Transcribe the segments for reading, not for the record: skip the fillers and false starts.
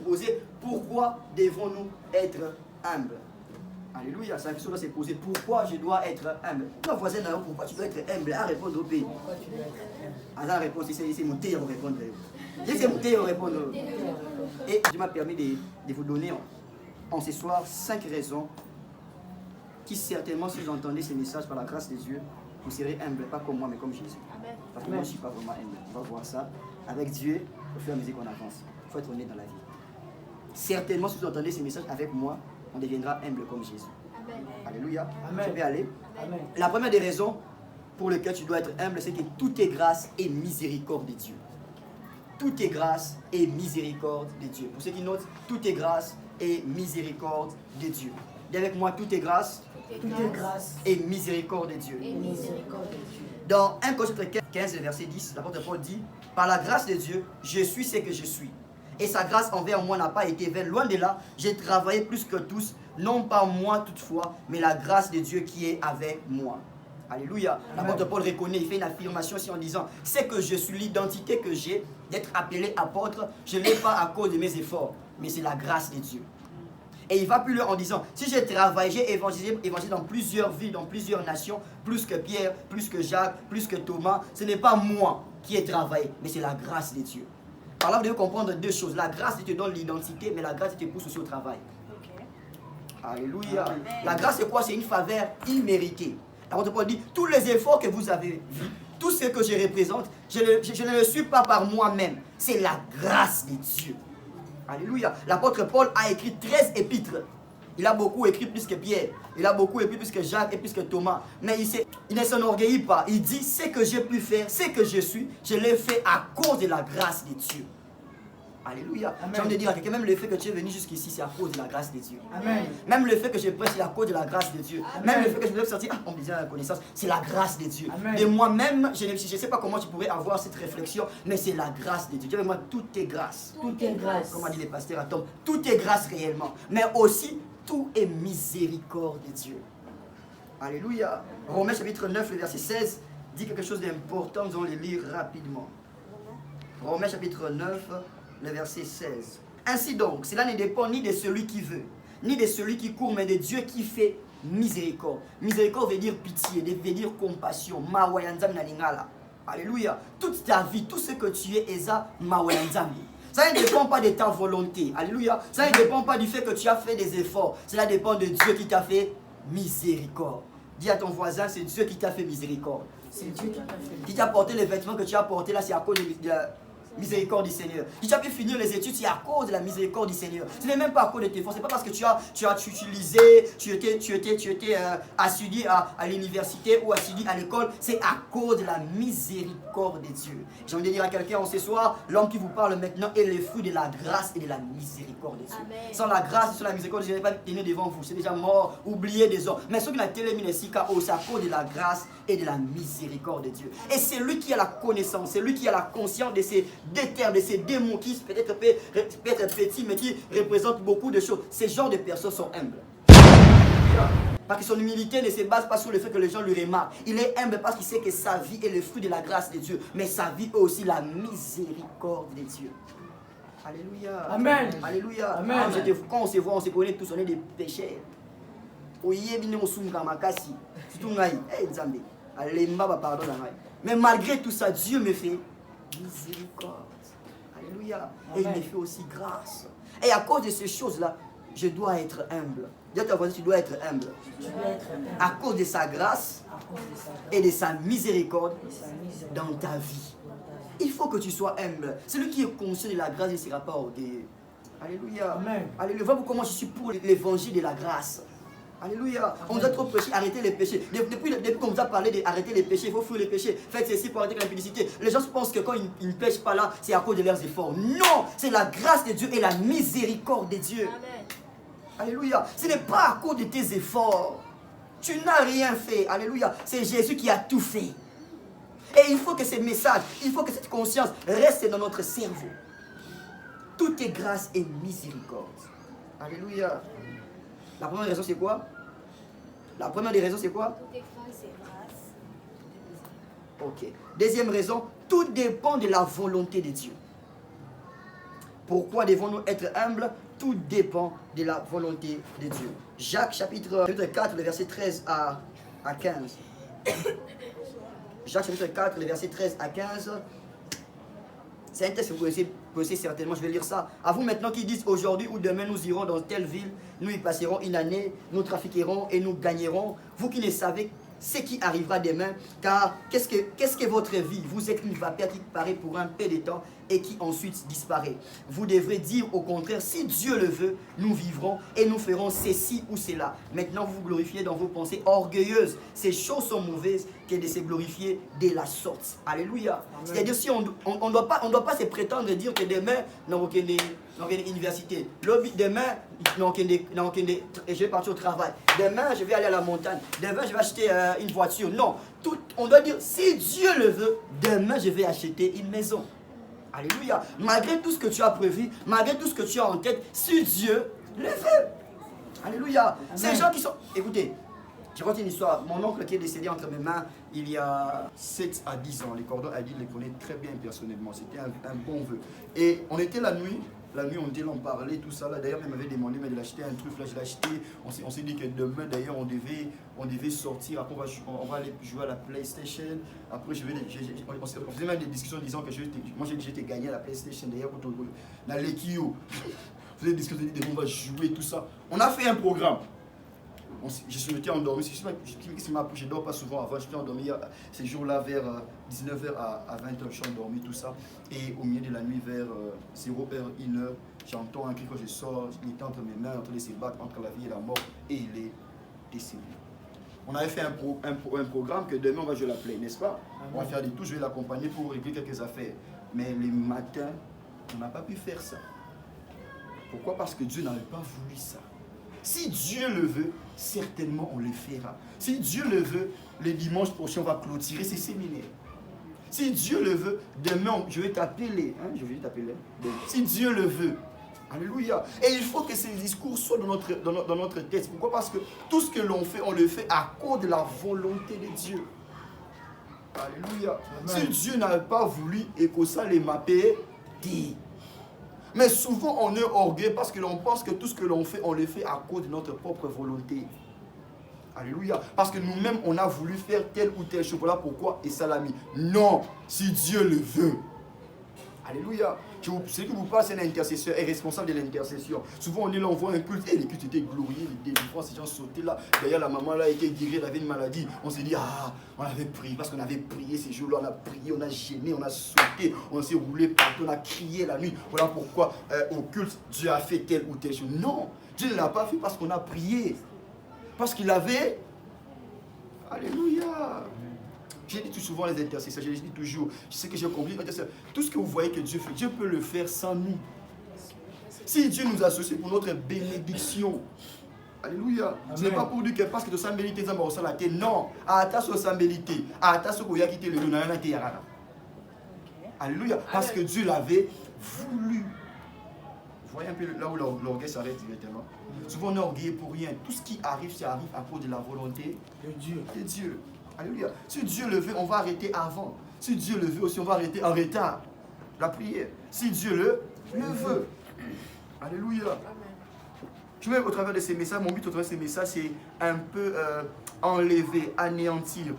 poser. Pourquoi devons-nous être humbles? Alléluia, c'est la question doit se poser. Pourquoi je dois être humble? Ton voisin n'a pas pourquoi tu dois être humble. À répondre au pays. À la réponse, c'est mon thé à répondre. C'est mon thé à répondre. Et Dieu m'a permis de vous donner en ce soir 5 raisons qui certainement, si vous entendez ces messages par la grâce de Dieu, vous serez humble, pas comme moi, mais comme Jésus. Parce que moi, je ne suis pas vraiment humble. On va voir ça. Avec Dieu, au fur et à mesure qu'on avance. Il faut être honnête dans la vie. Certainement, si vous entendez ces messages avec moi, on deviendra humble comme Jésus. Amen. Alléluia. Amen. Je vais aller. Amen. La première des raisons pour lesquelles tu dois être humble, c'est que tout est grâce et miséricorde de Dieu. Tout est grâce et miséricorde de Dieu. Pour ceux qui notent, tout est grâce et miséricorde de Dieu. Dis avec moi, tout est grâce, et miséricorde de Dieu. Dans 1 Corinthiens 15, verset 10, l'apôtre Paul dit, par la grâce de Dieu, je suis ce que je suis. Et sa grâce envers moi n'a pas été vaine. Loin de là, j'ai travaillé plus que tous, non pas moi toutefois, mais la grâce de Dieu qui est avec moi. Alléluia. L'apôtre Paul reconnaît, il fait une affirmation ici en disant, c'est que je suis l'identité que j'ai d'être appelé apôtre, je ne l'ai pas à cause de mes efforts, mais c'est la grâce de Dieu. Et il va plus loin en disant, si j'ai travaillé, j'ai évangélisé dans plusieurs villes, dans plusieurs nations, plus que Pierre, plus que Jacques, plus que Thomas, ce n'est pas moi qui ai travaillé, mais c'est la grâce de Dieu. Par là, vous devez comprendre deux choses. La grâce te donne l'identité, mais la grâce te pousse aussi au travail. Okay. Alléluia. Amen. La grâce, c'est quoi? C'est une faveur imméritée. L'apôtre Paul dit, tous les efforts que vous avez vus, tout ce que je représente, je ne le suis pas par moi-même. C'est la grâce de Dieu. Alléluia. L'apôtre Paul a écrit 13 épîtres. Il a beaucoup écrit plus que Pierre. Il a beaucoup écrit plus que Jacques et plus que Thomas. Mais il ne s'enorgueillit pas. Il dit, ce que j'ai pu faire, ce que je suis, je l'ai fait à cause de la grâce de Dieu. Alléluia. J'ai envie de dire à quelqu'un, même le fait que tu es venu jusqu'ici, c'est à cause de la grâce de Dieu. Amen. Même le fait que je prêche, c'est à cause de la grâce de Dieu. Amen. Même le fait que je me lève sortir, on me dit la connaissance, c'est la grâce de Dieu. Amen. De moi-même, je ne sais pas comment tu pourrais avoir cette réflexion, mais c'est la grâce de Dieu. Dis avec moi, tout est grâce. Tout est grâce. Comme a dit le pasteur à Tom, tout est grâce réellement. Mais aussi, tout est miséricorde de Dieu. Alléluia. Romains chapitre 9, le verset 16, dit quelque chose d'important, nous allons le lire rapidement. Romains chapitre 9, le verset 16. Ainsi donc, cela ne dépend ni de celui qui veut, ni de celui qui court, mais de Dieu qui fait miséricorde. Miséricorde veut dire pitié, veut dire compassion. Alléluia. Toute ta vie, tout ce que tu es, Eza Mawayanzambi. Ça ne dépend pas de ta volonté. Alléluia. Ça ne dépend pas du fait que tu as fait des efforts. Cela dépend de Dieu qui t'a fait miséricorde. Dis à ton voisin, c'est Dieu qui t'a fait miséricorde. C'est Dieu qui t'a fait miséricorde. Qui t'a porté les vêtements que tu as portés là, c'est à cause de la miséricorde du Seigneur. Si tu as pu finir les études, c'est à cause de la miséricorde du Seigneur. Ce n'est même pas à cause de tes forces. Ce n'est pas parce que tu as utilisé, tu étais assidu à l'université ou assidu à l'école. C'est à cause de la miséricorde de Dieu. J'ai envie de dire à quelqu'un ce soir, l'homme qui vous parle maintenant est le fruit de la grâce et de la miséricorde de Dieu. Amen. Sans la grâce et sans la miséricorde, je n'ai pas tenu devant vous. C'est déjà mort, oublié des hommes. Mais ceux qui n'ont pas télé, c'est à cause de la grâce et de la miséricorde de Dieu. Et c'est lui qui a la connaissance, c'est lui qui a la conscience de ces termes, de ces démons qui peut-être peut être petits, mais qui représentent beaucoup de choses. Ces genres de personnes sont humbles. Parce que son humilité ne se base pas sur le fait que les gens lui remarquent. Il est humble parce qu'il sait que sa vie est le fruit de la grâce de Dieu. Mais sa vie est aussi la miséricorde de Dieu. Alléluia. Amen. Alléluia. Amen. Quand on se voit, on se connaît tous, on est des pécheurs. Mais malgré tout ça, Dieu me fait miséricorde. Alléluia. Et il me fait aussi grâce. Et à cause de ces choses-là, je dois être humble. Dis à ta voisine, tu dois être humble. À cause de sa grâce et de sa miséricorde dans ta vie. Il faut que tu sois humble. Celui qui est conscient de la grâce, il ne sera pas orgueilleux. Alléluia. Amen. Alléluia. Vois comment je suis pour l'évangile de la grâce. Alléluia. On doit trop prêcher, arrêter les péchés. Depuis qu'on vous a parlé d'arrêter les péchés, il faut fuir les péchés. Faites ceci pour arrêter l'impudicité. Les gens pensent que quand ils ne pêchent pas là, c'est à cause de leurs efforts. Non, c'est la grâce de Dieu et la miséricorde de Dieu. Amen. Alléluia. Ce n'est pas à cause de tes efforts. Tu n'as rien fait. Alléluia. C'est Jésus qui a tout fait. Et il faut que ces messages, il faut que cette conscience reste dans notre cerveau. Tout est grâce et miséricorde. Alléluia. La première raison, c'est quoi? La première des raisons, c'est quoi? Tout est grâce et grâce. Ok. Deuxième raison, tout dépend de la volonté de Dieu. Pourquoi devons-nous être humbles? Tout dépend de la volonté de Dieu. Jacques chapitre 4, le verset 13 à 15. Jacques chapitre 4, le verset 13 à 15. C'est un texte que vous connaissez certainement, je vais lire ça. À vous maintenant qui dites aujourd'hui ou demain nous irons dans telle ville, nous y passerons une année, nous trafiquerons et nous gagnerons. Vous qui ne savez ce qui arrivera demain, car qu'est-ce que votre vie? Vous êtes une vapeur qui paraît pour un peu de temps et qui ensuite disparaît. Vous devrez dire au contraire, si Dieu le veut, nous vivrons et nous ferons ceci ou cela. Maintenant vous vous glorifiez dans vos pensées orgueilleuses. Ces choses sont mauvaises que de se glorifier de la sorte. Alléluia. C'est-à-dire si on ne doit pas se prétendre et dire que demain, nous avons une université. Demain, je vais partir au travail. Demain, je vais aller à la montagne. Demain, je vais acheter une voiture. Non, on doit dire, si Dieu le veut, demain, je vais acheter une maison. Alléluia. Malgré tout ce que tu as prévu, malgré tout ce que tu as en tête, si Dieu le veut. Alléluia. Amen. Ces gens qui sont... Écoutez, je raconte une histoire. Mon oncle qui est décédé entre mes mains il y a 7 à 10 ans. Les cordons à dit, les connaît très bien personnellement. C'était un bon vœu. Et on était la nuit, on était là, on parlait, tout ça. D'ailleurs, il m'avait demandé de l'acheter un truc. Là, je l'ai acheté. On s'est dit que demain, d'ailleurs, on devait sortir. Après, on va aller jouer à la PlayStation. Après, on faisait même des discussions disant que moi, j'étais gagné à la PlayStation. D'ailleurs, dans l'Ekio. On faisait des discussions, on va jouer, tout ça. On a fait un programme. Je m'étais endormi. Je ne dors pas souvent avant. Je m'étais endormi ces jours-là vers 19h à 20h. Je suis endormi, tout ça. Et au milieu de la nuit, vers 0h, 1h, j'entends un cri quand je sors. Il était entre mes mains, en train de se battre entre la vie et la mort. Et il est décédé. On avait fait un programme que demain on va jouer la play, n'est-ce pas? On va faire des tout. Je vais l'accompagner pour régler quelques affaires. Mais les matins, on n'a pas pu faire ça. Pourquoi? Parce que Dieu n'avait pas voulu ça. Si Dieu le veut, certainement on le fera. Si Dieu le veut, le dimanche prochain, on va clôturer ces séminaires. Si Dieu le veut, demain, je vais t'appeler. Si Dieu le veut. Alléluia. Et il faut que ces discours soient dans notre tête. Pourquoi? Parce que tout ce que l'on fait, on le fait à cause de la volonté de Dieu. Alléluia. Amen. Si Dieu n'avait pas voulu et que ça les mappait, dit. Mais souvent, on est orgueilleux parce que l'on pense que tout ce que l'on fait, on le fait à cause de notre propre volonté. Alléluia. Parce que nous-mêmes, on a voulu faire telle ou telle chose. Voilà pourquoi et ça l'a mis. Non, si Dieu le veut. Alléluia. Celui qui vous parle, c'est l'intercesseur, est responsable de l'intercession. Souvent, on est là, on voit un culte, et les cultes étaient glorieux, les délivrances, ces gens sautaient là. D'ailleurs, la maman là était guérie, elle avait une maladie. On s'est dit, on avait prié, parce qu'on avait prié ces jours-là, on a prié, on a gêné, on a sauté, on s'est roulé partout, on a crié la nuit. Voilà pourquoi au culte, Dieu a fait telle ou telle chose. Non, Dieu ne l'a pas fait parce qu'on a prié. Parce qu'il avait... Alléluia. J'ai dit tout souvent les intercesseurs, je dis toujours, je sais que j'ai compris, tout ce que vous voyez que Dieu fait, Dieu peut le faire sans nous. Si Dieu nous associe pour notre bénédiction, alléluia, ce n'est pas pour dire que parce que tu as bénédiction, ça va la terre, non, attention à bénédiction, attention à quitter le nous, alléluia, parce que Dieu l'avait voulu. Vous voyez un peu là où l'orgueil s'arrête directement. Souvent on est orgueilleux pour rien, tout ce qui arrive, ça arrive à cause de la volonté de Dieu. Alléluia. Si Dieu le veut, on va arrêter avant. Si Dieu le veut aussi, on va arrêter en retard. La prière. Si Dieu le veut. Alléluia. Je mets au travers de ces messages, mon but au travers de ces messages, c'est un peu enlever, anéantir,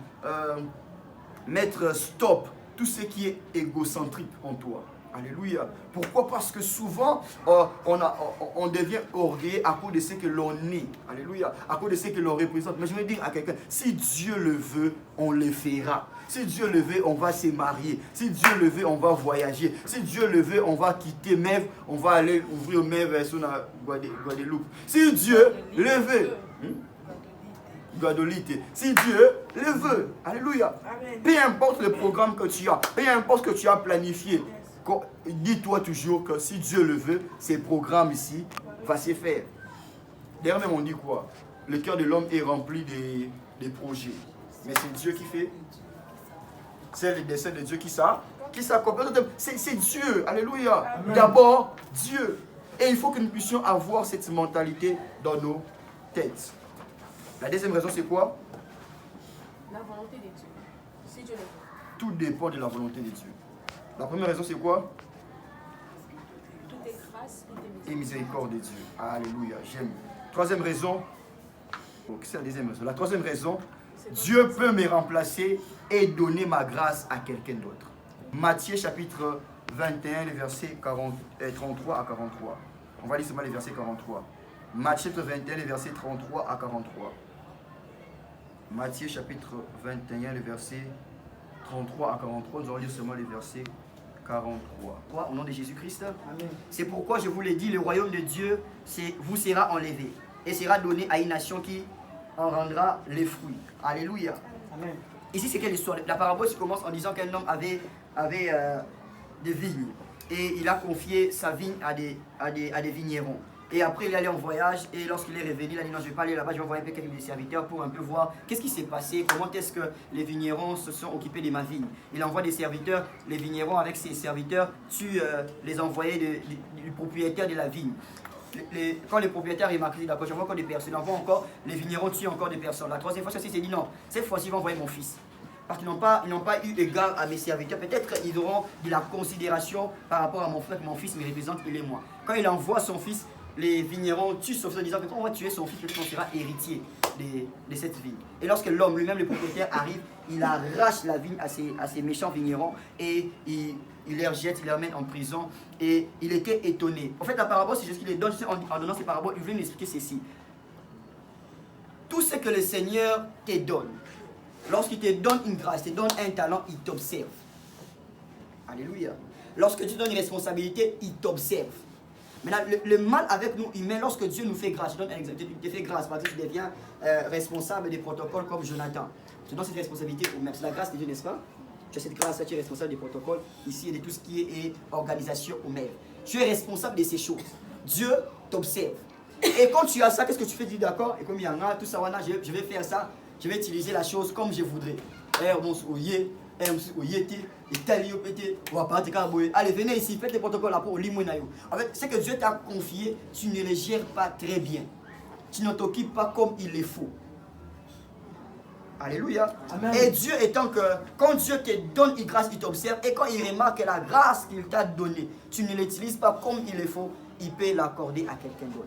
mettre stop tout ce qui est égocentrique en toi. Alléluia. Pourquoi? Parce que souvent, on devient orgueilleux à cause de ce que l'on est. Alléluia. À cause de ce que l'on représente. Mais je vais dire à quelqu'un, si Dieu le veut, on le fera. Si Dieu le veut, on va se marier. Si Dieu le veut, on va voyager. Si Dieu le veut, on va quitter Mève, on va aller ouvrir Mève sur la Guadeloupe. Si Dieu le veut. Guadeloupe. Si Dieu le veut. Alléluia. Peu importe le programme que tu as, peu importe ce que tu as planifié. Dis-toi toujours que si Dieu le veut, ces programmes ici vont se faire. D'ailleurs même on dit quoi? Le cœur de l'homme est rempli des projets. Mais c'est Dieu qui fait. C'est le dessein de Dieu qui s'accompagne. C'est Dieu. Alléluia. D'abord, Dieu. Et il faut que nous puissions avoir cette mentalité dans nos têtes. La deuxième raison, c'est quoi? La volonté de Dieu. Si Dieu le veut. Tout dépend de la volonté de Dieu. La première raison, c'est quoi? Tout est grâce et miséricorde de Dieu. Alléluia, j'aime. Troisième raison, c'est la deuxième raison. La troisième raison, Dieu peut me remplacer et donner ma grâce à quelqu'un d'autre. Matthieu chapitre 21, les versets 33 à 43. On va lire seulement les versets 43. Matthieu chapitre 21, les versets 33 à 43. Matthieu chapitre 21, les versets 33 à 43. Nous allons lire seulement les versets 43. Quoi, au nom de Jésus-Christ. Amen. C'est pourquoi je vous l'ai dit, le royaume de Dieu vous sera enlevé et sera donné à une nation qui en rendra les fruits. Alléluia. Amen. Ici, c'est quelle histoire? La parabole commence en disant qu'un homme avait des vignes et il a confié sa vigne à des vignerons. Et après, il est allé en voyage et lorsqu'il est revenu, il a dit non, je ne vais pas aller là-bas, je vais envoyer quelques des serviteurs pour un peu voir qu'est-ce qui s'est passé, comment est-ce que les vignerons se sont occupés de ma vigne. Il envoie des serviteurs, les vignerons avec ses serviteurs tuent les envoyés du propriétaire de la vigne. Quand les propriétaires remarquent, d'accord, j'envoie encore des personnes, il envoie encore, les vignerons tuent encore des personnes. La troisième fois, il s'est dit non, cette fois-ci, il va envoyer mon fils. Parce qu'ils n'ont pas eu égard à mes serviteurs. Peut-être qu'ils auront de la considération par rapport à mon frère, que mon fils me représente, il est moi. Quand il envoie son fils, les vignerons tuent son fils en disant que quand on va tuer son fils, on sera héritier de cette vigne. Et lorsque l'homme lui-même, le propriétaire, arrive, il arrache la vigne à ces méchants vignerons et il les rejette, il les ramène en prison. Et il était étonné. En fait, la parabole, c'est juste qu'il les donne, en donnant ces paraboles, il veut nous expliquer ceci. Tout ce que le Seigneur te donne, lorsqu'il te donne une grâce, te donne un talent, il t'observe. Alléluia. Lorsque tu donnes une responsabilité, il t'observe. Maintenant, le mal avec nous humains, lorsque Dieu nous fait grâce, je donne un exemple, tu te fais grâce, par exemple, tu deviens responsable des protocoles comme Jonathan. Tu donnes cette responsabilité au même. C'est la grâce de Dieu, n'est-ce pas? Tu as cette grâce, tu es responsable des protocoles ici et de tout ce qui est organisation au même. Tu es responsable de ces choses. Dieu t'observe. Et quand tu as ça, qu'est-ce que tu fais? Tu dis d'accord, et comme il y en a, tout ça, je vais faire ça, je vais utiliser la chose comme je voudrais. Allez, venez ici, faites les protocoles là pour l'imonayo. En fait, ce que Dieu t'a confié, tu ne le gères pas très bien. Tu ne t'occupes pas comme il le faut. Alléluia. Amen. Et Dieu étant que, quand Dieu te donne une grâce, il t'observe. Et quand il remarque la grâce qu'il t'a donnée, tu ne l'utilises pas comme il le faut, il peut l'accorder à quelqu'un d'autre.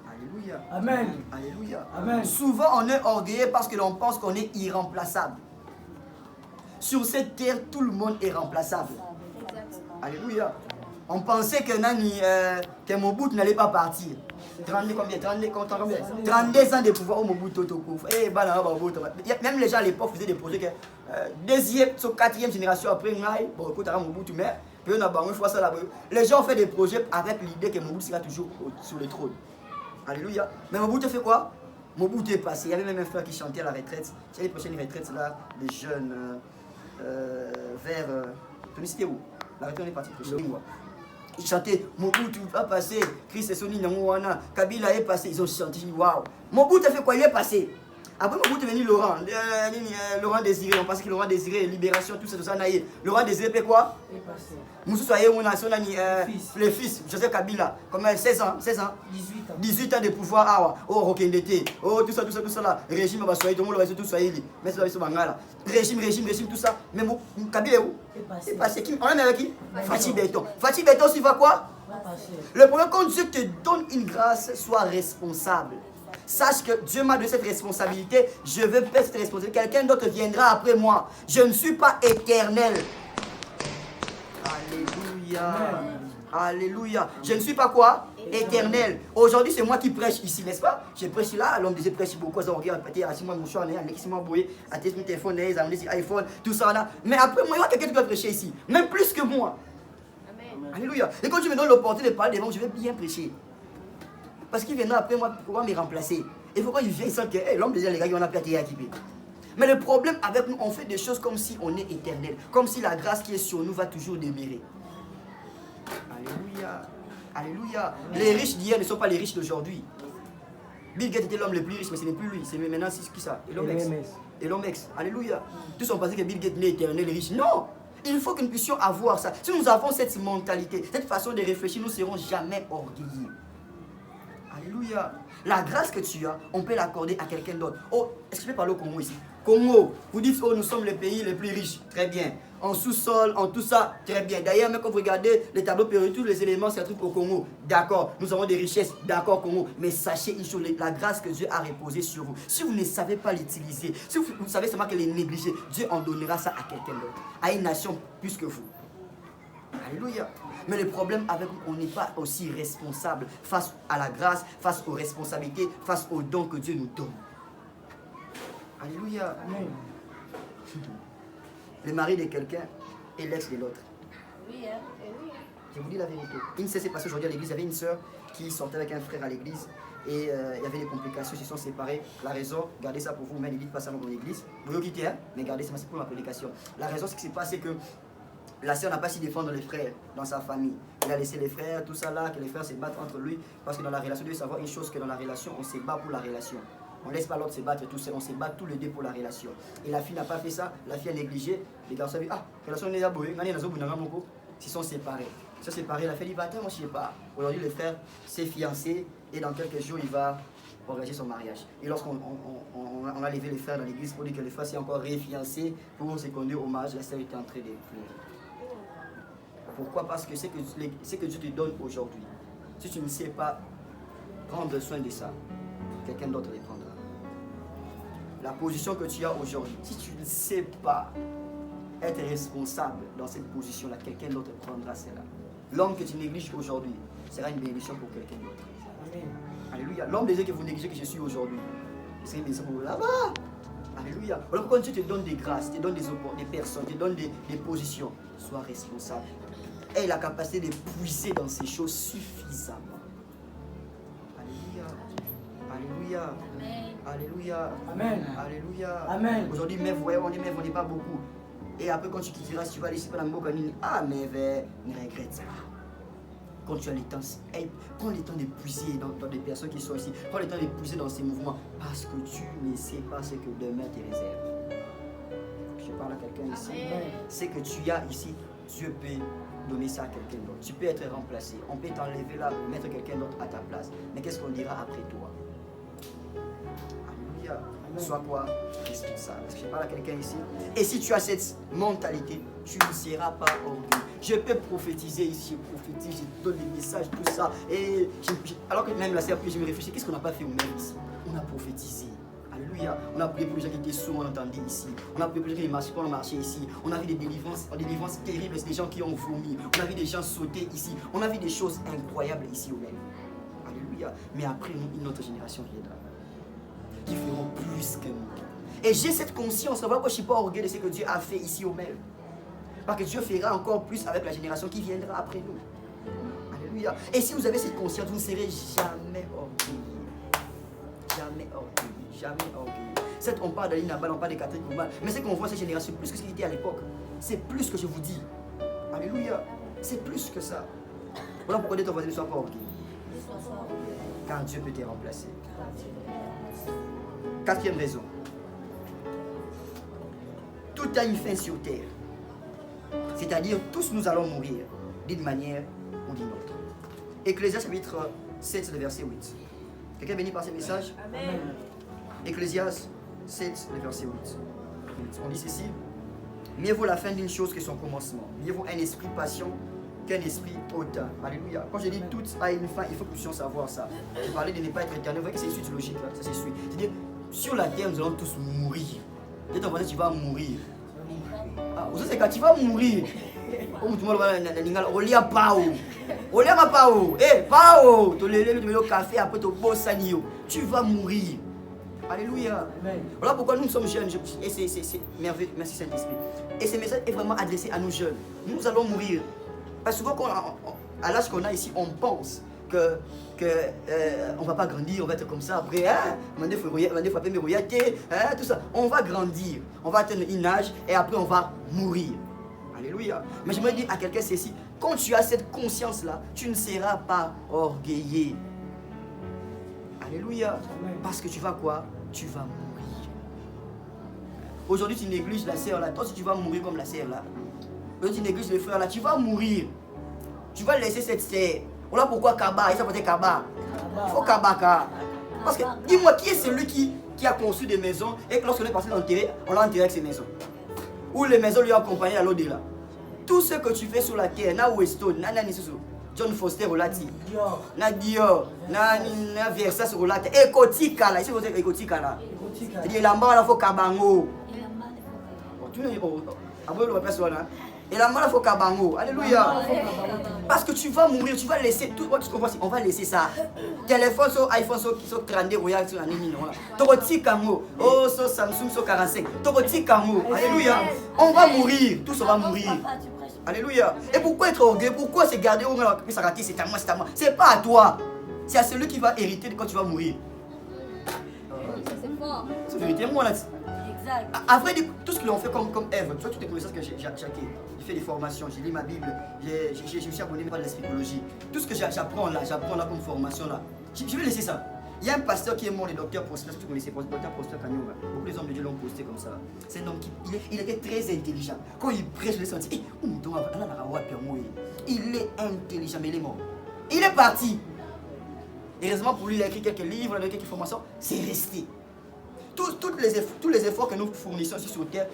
Alléluia. Amen. Alléluia. Amen. Souvent, on est orgueilleux parce que l'on pense qu'on est irremplaçable. Sur cette terre, tout le monde est remplaçable. Alléluia. On pensait que Mobutu n'allait pas partir. 32 ans de pouvoir au Mobutu. Même les gens à l'époque faisaient des projets que deuxième, quatrième génération après, Mobutu, mais les gens ont fait des projets avec l'idée que Mobutu sera toujours sur le trône. Alléluia. Mais Mobutu fait quoi? Mobutu est passé. Il y avait même un frère qui chantait à la retraite. Il y a les prochaines retraites là, des jeunes vers. Tu sais où? La retraite est partie. Ils chantaient Mobutu va passer, Christ et Soni Nangouana, Kabila est passé. Ils ont chanté, waouh. Mobutu fait quoi? Il est passé. Après Mobutu est venu Laurent Désiré, on pense que Laurent Désiré, Libération, tout ça, Laurent Désiré fait quoi? Il est passé. Moussou Soye, le fils, Joseph Kabila, comme 16 ans, 18 ans de pouvoir, Rokendete, tout ça là, régime, tout le monde tout ça, mais c'est régime, tout ça, mais Kabila est où? Il est passé. On est avec qui? Fatih Béton. Fatih Béton, tu vas quoi? Le problème, quand Dieu te donne une grâce, sois responsable. Sache que Dieu m'a donné cette responsabilité, je veux faire cette responsabilité. Quelqu'un d'autre viendra après moi. Je ne suis pas éternel. Alléluia. Alléluia. Je ne suis pas quoi? Éternel. Aujourd'hui, c'est moi qui prêche ici, n'est-ce pas? Je prêche là, l'homme disait prêche beaucoup. Ça regarde, moi mon choix, mon téléphone, iPhone, tout ça là. Mais après moi, il y a quelqu'un qui doit prêcher ici. Même plus que moi. Amen. Alléluia. Et quand tu me donnes l'opportunité de parler devant, je vais bien prêcher. Parce qu'il viendra après moi pour me remplacer. Et pourquoi il vient, il sent que l'homme déjà, les gars, on a plus à équiper. Mais le problème avec nous, on fait des choses comme si on est éternel. Comme si la grâce qui est sur nous va toujours demeurer. Alléluia. Alléluia. Les riches d'hier ne sont pas les riches d'aujourd'hui. Bill Gates était l'homme le plus riche, mais ce n'est plus lui. C'est maintenant, c'est qui ça? Elon Musk. Alléluia. Tous ont pensé que Bill Gates n'est éternel et riche. Non. Il faut que nous puissions avoir ça. Si nous avons cette mentalité, cette façon de réfléchir, nous ne serons jamais orgueilleux. Alléluia. La grâce que tu as, on peut l'accorder à quelqu'un d'autre. Oh, est-ce que je peux parler au Congo ici? Congo, vous dites, oh, nous sommes les pays les plus riches. Très bien. En sous-sol, en tout ça, très bien. D'ailleurs, même quand vous regardez les tableaux périodiques, tous les éléments se trouvent au Congo. D'accord, nous avons des richesses, d'accord, Congo. Mais sachez une chose, la grâce que Dieu a reposée sur vous. Si vous ne savez pas l'utiliser, si vous savez seulement qu'elle est négligée, Dieu en donnera ça à quelqu'un d'autre, à une nation plus que vous. Alléluia. Mais le problème avec nous, on n'est pas aussi responsable face à la grâce, face aux responsabilités, face aux dons que Dieu nous donne. Alléluia. Amen. Le mari de quelqu'un est l'ex de l'autre. Oui, hein. Je vous dis la vérité. Il s'est passé aujourd'hui à l'église. Il y avait une sœur qui sortait avec un frère à l'église. Et il y avait des complications, ils se sont séparés. La raison, gardez ça pour vous, mais ne dites pas ça dans l'église. Vous le quittez, hein, mais gardez ça, c'est pour ma prédication. La raison, ce qui s'est passé, c'est que la sœur n'a pas su défendre les frères dans sa famille. Il a laissé les frères, tout ça là, que les frères se battent entre lui. Parce que dans la relation, il faut savoir une chose, que dans la relation, on se bat pour la relation. On ne laisse pas l'autre se battre tout seul, on se bat tous les deux pour la relation. Et la fille n'a pas fait ça, la fille a négligé. Les garçons ont dit, ah, la relation n'est pas bonne, ils se sont séparés. Ils se sont séparés, la fille dit, bah attends, moi je ne sais pas. Aujourd'hui, le frère s'est fiancé et dans quelques jours, il va organiser son mariage. Et lorsqu'on a levé les frères dans l'église pour dire que le frère s'est encore réfiancé pour se conduire au mariage, la sœur était en train de pleurer. Pourquoi? Parce que c'est que Dieu te donne aujourd'hui. Si tu ne sais pas prendre soin de ça, quelqu'un d'autre les prendra. La position que tu as aujourd'hui, si tu ne sais pas être responsable dans cette position-là, quelqu'un d'autre prendra cela. L'homme que tu négliges aujourd'hui sera une bénédiction pour quelqu'un d'autre. Amen. Alléluia. L'homme des yeux que vous négligez que je suis aujourd'hui, c'est une bénédiction pour vous là-bas. Alléluia. Alors quand Dieu te donne des grâces, te donne des personnes, te donne des positions, sois responsable. Aie la capacité de puiser dans ces choses suffisamment. Alléluia. Alléluia. Amen. Alléluia. Amen. Alléluia. Amen. Aujourd'hui, mais vous voyez, on n'est pas beaucoup. Et après, quand tu quitteras, si tu vas laisser pas la mokanine, ah, mais ne regrette pas. Quand tu as le temps, prends le temps de puiser dans des personnes qui sont ici. Prends le temps de puiser dans ces mouvements. Parce que tu ne sais pas ce que demain te réserve. Je parle à quelqu'un ici. Ce que tu as ici, Dieu peut donner ça à quelqu'un d'autre. Tu peux être remplacé. On peut t'enlever là, mettre quelqu'un d'autre à ta place. Mais qu'est-ce qu'on dira après toi? Alléluia. Sois quoi? Responsable. Est-ce que je parle à quelqu'un ici? Et si tu as cette mentalité, tu ne seras pas orgueilleux. Je peux prophétiser ici, je prophétise, je donne des messages, tout ça. Et alors que même la sœur, je me réfléchis, qu'est-ce qu'on n'a pas fait nous-mêmes ici? On a prophétisé. Alléluia. On a prié pour les gens qui étaient sourds, on entendait ici. On a prié pour les gens qui ne marchaient pas, on marchait ici. On a vu des délivrances terribles, des gens qui ont vomi. On a vu des gens sauter ici. On a vu des choses incroyables ici au même. Alléluia. Mais après nous, une autre génération viendra, qui feront plus que nous. Et j'ai cette conscience, voilà pourquoi je ne suis pas orgueilleux de ce que Dieu a fait ici au même. Parce que Dieu fera encore plus avec la génération qui viendra après nous. Alléluia. Et si vous avez cette conscience, vous ne serez jamais orgueilleux. Jamais orgueilleux. Jamais orgueilleux. On parle d'Ali Nabal, on parle de Catherine Koumal. Mais c'est qu'on voit cette génération plus que ce qui était à l'époque. C'est plus que je vous dis. Alléluia. C'est plus que ça. Voilà pourquoi ton voisin ne soit pas orgueilleux. Car Dieu peut te remplacer. Quatrième raison. Tout a une fin sur terre. C'est-à-dire, tous nous allons mourir d'une manière ou d'une autre. Ecclésiaste chapitre 7, le verset 8. Quelqu'un béni par ce message? Amen. Ecclésiaste 7, le verset 8. On dit ceci. Mieux vaut la fin d'une chose que son commencement. Mieux vaut un esprit patient qu'un esprit hautain. Alléluia. Quand je dis tout a une fin, il faut que nous puissions savoir ça. Je parlais de ne pas être éternel. Vous voyez que c'est une suite logique, là. Ça c'est suite. C'est-à-dire, sur la terre, nous allons tous mourir. Dis ton voisin, tu vas mourir. Ah, vous savez, quand tu vas mourir, olia pao. Olia ma pao. Eh, pao. Tu café, après tu bosses tu vas mourir. Alléluia. Amen. Voilà pourquoi nous sommes jeunes. Et c'est merveilleux. Merci Saint-Esprit. Et ce message est vraiment adressé à nous jeunes. Nous allons mourir. Parce que souvent, à l'âge qu'on a ici, on pense que on va pas grandir, on va être comme ça après, tout ça. On va grandir, on va atteindre un âge et après on va mourir. Alléluia. Mais je me dis à quelqu'un ceci, quand tu as cette conscience-là, tu ne seras pas orgueilleux. Alléluia. Parce que tu vas quoi? Tu vas mourir. Aujourd'hui tu négliges la sœur là, toi si tu vas mourir comme la sœur là. Aujourd'hui tu négliges le frère là, tu vas mourir. Tu vas laisser cette sœur. Voilà pourquoi Kaba, il s'appelle Kaba. Il faut Kaba. Parce que dis-moi, qui est celui qui qui a construit des maisons et que lorsqu'on est passé l'enterrer, on l'a enterré avec ses maisons. Ou les maisons lui ont accompagné à l'au-delà. Tout ce que tu fais sur la terre, na Weston, na Nisusu, John Foster Rolati, na Dior, na Versace Rolati, Ekotika là, ici vous êtes Ekotika là. C'est-à-dire l'amba là faut kabango. Tu ne après le repère là. Et l'amba là faut kabango. Alléluia. Parce que tu vas mourir, tu vas laisser tout ce qu'on voit, on va laisser ça. Téléphone sur iPhone sur 32 royal sur la ligne là. Tokotika mo. Oh sur Samsung sur 45. Tokotika mo. Alléluia. On va mourir, tous on va mourir. Alléluia. Et pourquoi être orgueilleux? Pourquoi se garder au moins c'est à moi, c'est à moi. C'est pas à toi. C'est à celui qui va hériter quand tu vas mourir. C'est fort. C'est vérité, moi là. Exact. Après tout ce qu'ils ont fait comme Ève, tu vois toutes les connaissances que j'ai acquis. J'ai fait des formations, j'ai lu ma Bible, je me suis abonné à la psychologie. Tout ce que j'apprends là comme formation là. Je vais laisser ça. Il y a un pasteur qui est mort, le docteur Prosper, vous connaissez, le docteur Prosper Kanyonga. Beaucoup des hommes de Dieu l'ont posté comme ça. C'est un homme qui il était très intelligent. Quand il prêche, je l'ai senti. Il est intelligent, mais il est mort. Il est parti. Heureusement pour lui, il a écrit quelques livres, il a écrit quelques formations. C'est resté. Tous les efforts que nous fournissons ici sur terre,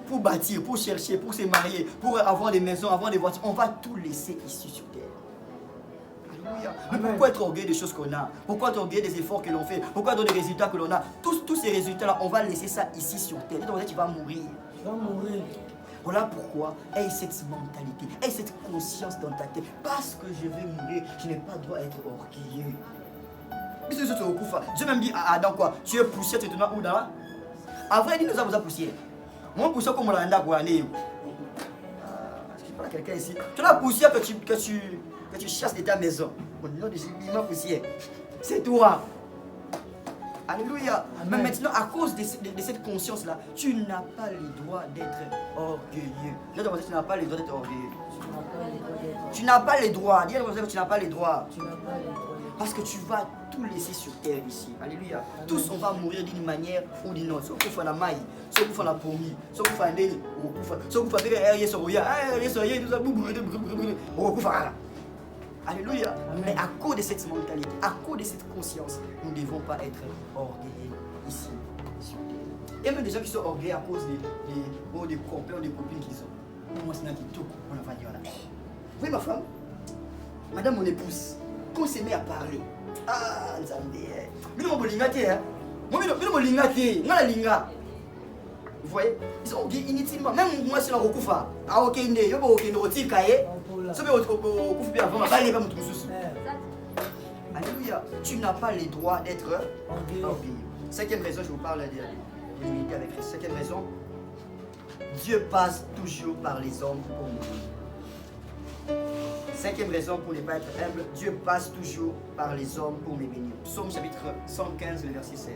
pour bâtir, pour chercher, pour se marier, pour avoir des maisons, avoir des voitures, on va tout laisser ici sur terre. Alléluia. Mais pourquoi être orgueilleux des choses qu'on a? Pourquoi être orgueilleux des efforts que l'on fait? Pourquoi des résultats que l'on a? Tous ces résultats-là, on va laisser ça ici sur terre. Donc tu vas mourir. Tu vas mourir. Voilà pourquoi aie cette mentalité, aie cette conscience dans ta tête. Parce que je vais mourir, je n'ai pas le droit d'être orgueilleux. Dieu même dit à Adam quoi? Tu es poussière, tu es où dans là? Après il dit nous avons poussière. Moi poussière comme on l'a dit quoi? Je parle à quelqu'un ici. Tu as la poussière que tu chasses de ta maison. Au nom de Jésus, poussière. C'est toi. Alléluia. Mais maintenant, à cause de cette conscience-là, tu n'as pas le droit d'être orgueilleux. Tu n'as pas le droit d'être orgueilleux. Tu n'as pas le droit. Dis que tu n'as pas le droit. Parce que tu vas tout laisser sur terre ici. Alléluia. Tous on va mourir d'une manière ou d'une autre. Ceux qui font la maille, ceux qui font la pomme, ceux qui font la neige, ceux qui font la Alléluia. Mais à cause de cette mentalité, à cause de cette conscience, nous ne devons pas être orgueilleux ici. Il y a même des gens qui sont orgueilleux à cause des copains ou des copines qu'ils ont. Moi, c'est un tout. On va dire là. Vous voyez ma femme? Madame, mon épouse, quand on s'est mis à parler, ah, Nzambé, mais non, je ne vous voyez? Ils sont orgueilleux inutilement. Même moi, c'est un recouffa. Ah, ok, il y a un recouffa. Alléluia. Tu n'as pas le droit d'être orgueilleux. Cinquième raison, je vous parle de l'unité avec Christ. Cinquième raison, Dieu passe toujours par les hommes pour nous. Cinquième raison pour ne pas être humble, Dieu passe toujours par les hommes pour me bénir. Psaume chapitre 115, le verset 16.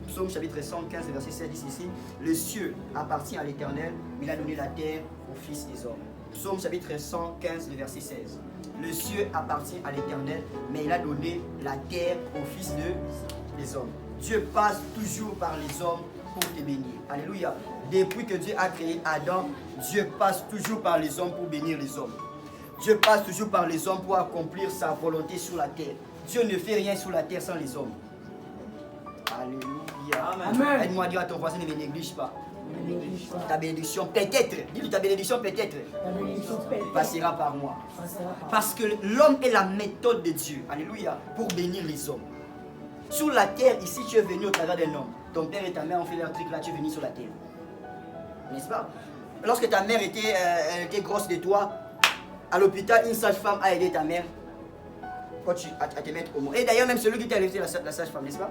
Psaume chapitre 115, le verset 16 dit ici, le ciel appartient à l'Éternel, il a donné la terre aux fils des hommes. Psaume chapitre 115, le verset 16. Le ciel appartient à l'Éternel, mais il a donné la terre aux fils des hommes. Dieu passe toujours par les hommes pour te bénir. Alléluia. Depuis que Dieu a créé Adam, Dieu passe toujours par les hommes pour bénir les hommes. Dieu passe toujours par les hommes pour accomplir sa volonté sur la terre. Dieu ne fait rien sur la terre sans les hommes. Alléluia. Amen. Aide-moi à dire à ton voisin, ne me néglige pas. Ta bénédiction peut-être, dis-lui ta bénédiction peut-être passera par moi. Parce que l'homme est la méthode de Dieu. Alléluia. Pour bénir les hommes. Sur la terre, ici, tu es venu au travers d'un homme. Ton père et ta mère ont fait leur truc là, tu es venu sur la terre. N'est-ce pas? Lorsque ta mère était grosse de toi, à l'hôpital, une sage-femme a aidé ta mère à te mettre au monde. Et d'ailleurs, même celui qui t'a laissé la sage-femme, n'est-ce pas?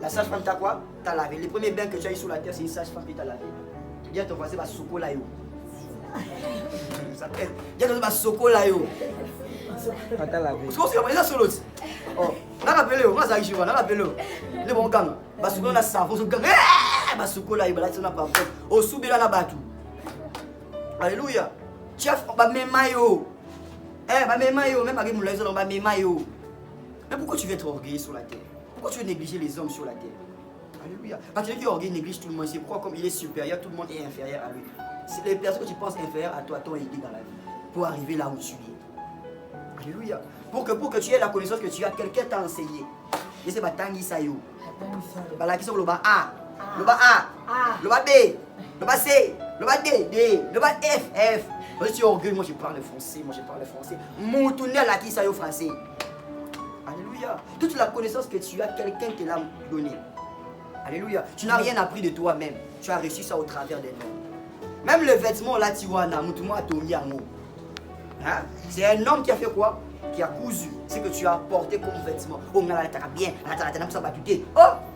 La sage-femme t'a quoi? T'as lavé. Les premiers bains que tu as eu sur la terre, c'est une sage-femme qui t'a lavé. Dis à ton voisin, Soko Layo. Dis à ton voisin, Soko Layo. T'as lavé. Parce qu'on s'est sur l'autre. Oh, on a rappelé, on a rappelé, on a rappelé. Les bons gangs. Parce qu'on a savon, on a gang. Soko Layo, on a pas fait. Au soubé, on a battu. Alléluia. Tu as fait mes maillots. Mes maillots, même avec mon laser, on va mes maillots. Mais pourquoi tu veux être orgueilleux sur la terre? Pourquoi tu veux négliger les hommes sur la terre? Alléluia. Parce que celui qui est orgueilleux néglige tout le monde. C'est pourquoi comme il est supérieur, tout le monde est inférieur à lui. C'est les personnes que tu penses inférieures à toi t'ont aidé dans la vie. Pour arriver là où tu es. Alléluia. Pour que tu aies la connaissance que tu as, quelqu'un t'a enseigné. Et c'est Batangi Sayo. Atangisa yo. Balaki sur le bas A. Le bas A. Le bas B. Le bas C. Le bas D. Le bas F. Moi je suis orgueilleux, moi je parle français. Moutoune la qui Sayo français. Alléluia. Toute la connaissance que tu as, quelqu'un te l'a donné. Alléluia. Tu n'as rien appris de toi-même. Tu as reçu ça au travers des noms. Même le vêtement là, tu vois, hein? C'est un homme qui a fait quoi? Qui a cousu ce que tu as porté comme vêtement. Oh,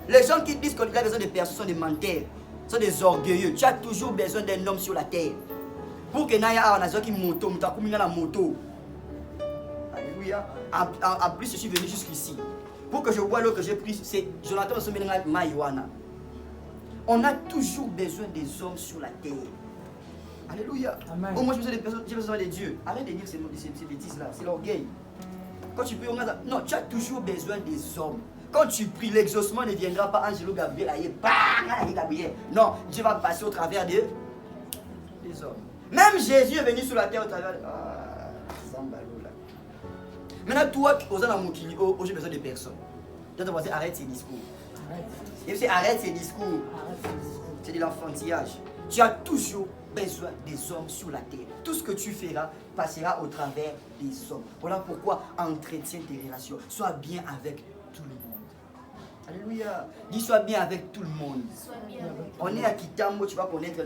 les gens qui disent qu'on a besoin de personnes sont des menteurs, sont des orgueilleux. Tu as toujours besoin d'un homme sur la terre. Pour que Naya a qui moto, la moto. Alléluia. En plus, je suis venu jusqu'ici. Pour que je vois l'eau que j'ai prise, c'est Jonathan Maïwana. On a toujours besoin des hommes sur la terre. Alléluia. Amen. Oh, moi j'ai besoin de Dieu. Arrête de dire ces bêtises-là, c'est l'orgueil. Quand tu pries, non, tu as toujours besoin des hommes. Quand tu pries, l'exaucement ne viendra pas Angelo Gabriel, Gabriel. Non, Dieu va passer au travers des hommes. Même Jésus est venu sur la terre au travers de... Maintenant, toi, j'ai besoin de personne. Tu dois dire arrête ces discours. Arrête ces discours. C'est de l'enfantillage. Tu as toujours besoin des hommes sur la terre. Tout ce que tu feras passera au travers des hommes. Voilà pourquoi entretiens tes relations. Sois bien avec tout le monde. Alléluia. Dis sois bien avec tout le monde. On est à Kitambo, tu vas connaître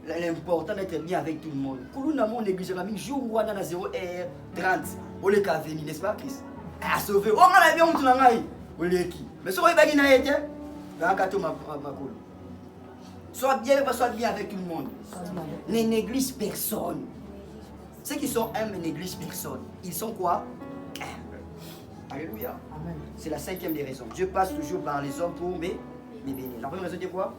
l'important d'être bien avec tout le monde. Koulouna mon église, jour où on a 0h30. On est qu'à venir, n'est-ce pas, Christ? À sauver. On a bien tout le monde. Mais si on est bien, sois bien avec tout le monde. Ne néglige personne. Ceux qui sont humbles ne négligent personne. Ils sont quoi? Humbles. Alléluia. C'est la 5e des raisons. Dieu passe toujours par les hommes pour me bénir. La première raison, c'est quoi?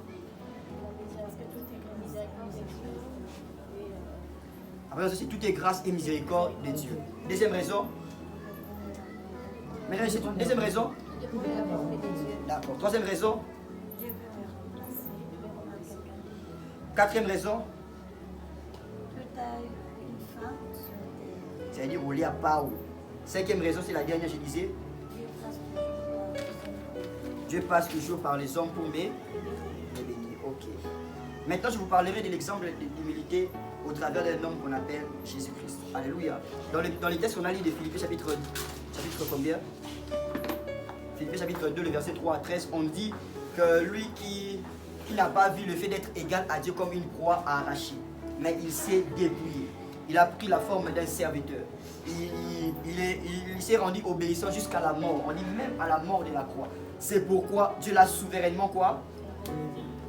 La première raison, c'est tout est grâce et miséricorde de Dieu. Deuxième raison. Maintenant, c'est tout. Deuxième raison. D'accord. Troisième raison. Quatrième raison. C'est-à-dire, on lit à Paul. Cinquième raison, c'est la dernière, je disais. Dieu passe toujours par les hommes pour me bénir. Ok. Maintenant, je vous parlerai de l'exemple d'humilité au travers d'un homme qu'on appelle Jésus-Christ. Alléluia. Dans les textes qu'on a lu de Philippiens chapitre combien? Philippiens chapitre 2, le verset 3 à 13, on dit que lui qui n'a pas vu le fait d'être égal à Dieu comme une proie à arracher, mais il s'est dépouillé. Il a pris la forme d'un serviteur. Il s'est rendu obéissant jusqu'à la mort. On dit même à la mort de la croix. C'est pourquoi Dieu l'a souverainement quoi?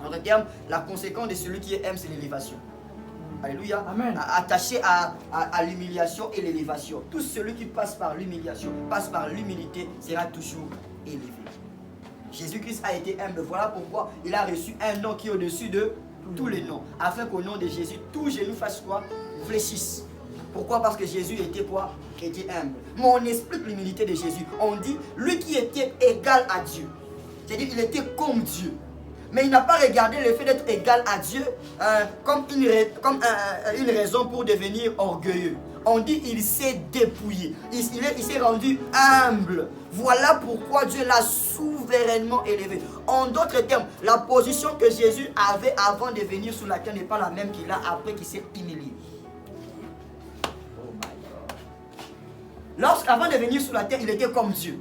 En d'autres termes, la conséquence de celui qui aime, c'est l'élévation. Alléluia. Amen. Attaché à l'humiliation et l'élévation. Tout celui qui passe par l'humiliation, passe par l'humilité, sera toujours élevé. Jésus-Christ a été humble. Voilà pourquoi il a reçu un nom qui est au-dessus de tous les noms. Afin qu'au nom de Jésus, tous genou fassent quoi? Fléchissent. Pourquoi? Parce que Jésus était quoi? Était humble. Mais on explique l'humilité de Jésus. On dit, lui qui était égal à Dieu. C'est-à-dire qu'il était comme Dieu. Mais il n'a pas regardé le fait d'être égal à Dieu comme une raison pour devenir orgueilleux. On dit il s'est dépouillé. Il s'est rendu humble. Voilà pourquoi Dieu l'a souverainement élevé. En d'autres termes, la position que Jésus avait avant de venir sur la terre n'est pas la même qu'il a après qu'il s'est humilié. Oh my God. Avant de venir sur la terre, il était comme Dieu.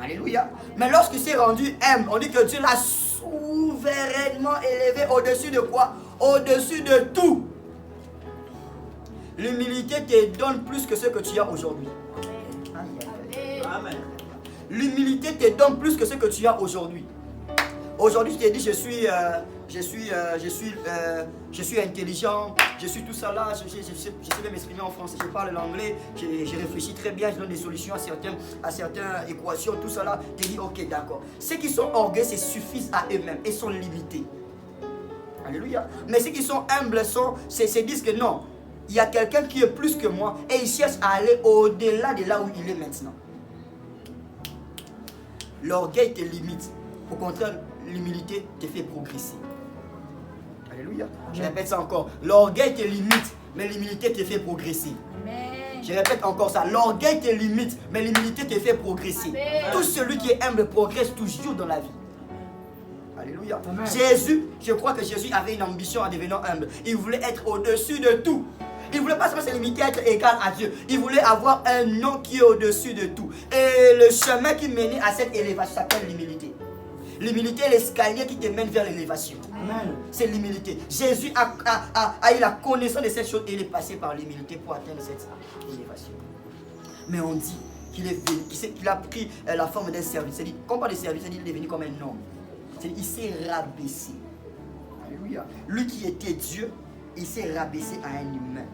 Alléluia. Mais lorsqu'il s'est rendu humble, on dit que Dieu l'a souverainement élevé au-dessus de quoi? Au-dessus de tout. L'humilité te donne plus que ce que tu as aujourd'hui. Amen. L'humilité te donne plus que ce que tu as aujourd'hui. Aujourd'hui, je te dis, je suis intelligent, je suis tout ça là, je sais bien m'exprimer en français, je parle l'anglais, je réfléchis très bien, je donne des solutions à certaines équations, tout ça là, tu dis ok, d'accord. Ceux qui sont orgueilleux se suffisent à eux-mêmes et sont limités. Alléluia. Mais ceux qui sont humbles se disent que non, il y a quelqu'un qui est plus que moi et il cherche à aller au-delà de là où il est maintenant. L'orgueil te limite. Au contraire, l'humilité te fait progresser. Alléluia. Je répète ça encore. L'orgueil te limite, mais l'humilité te fait progresser. Amen. Je répète encore ça. L'orgueil te limite, mais l'humilité te fait progresser. Amen. Tout celui qui est humble progresse toujours dans la vie. Alléluia. Amen. Jésus, je crois que Jésus avait une ambition en devenant humble. Il voulait être au-dessus de tout. Il ne voulait pas seulement se limiter à être égal à Dieu. Il voulait avoir un nom qui est au-dessus de tout. Et le chemin qui menait à cette élévation s'appelle l'humilité. L'humilité est l'escalier qui te mène vers l'élévation. Amen. C'est l'humilité. Jésus a eu la connaissance de cette chose et il est passé par l'humilité pour atteindre cette élévation. Mais on dit qu'il est venu, qu'il a pris la forme d'un service. C'est-à-dire, quand on parle de service, c'est-à-dire qu'il est devenu comme un homme. C'est-à-dire, il s'est rabaissé. Alléluia. Lui qui était Dieu, il s'est rabaissé à un humain,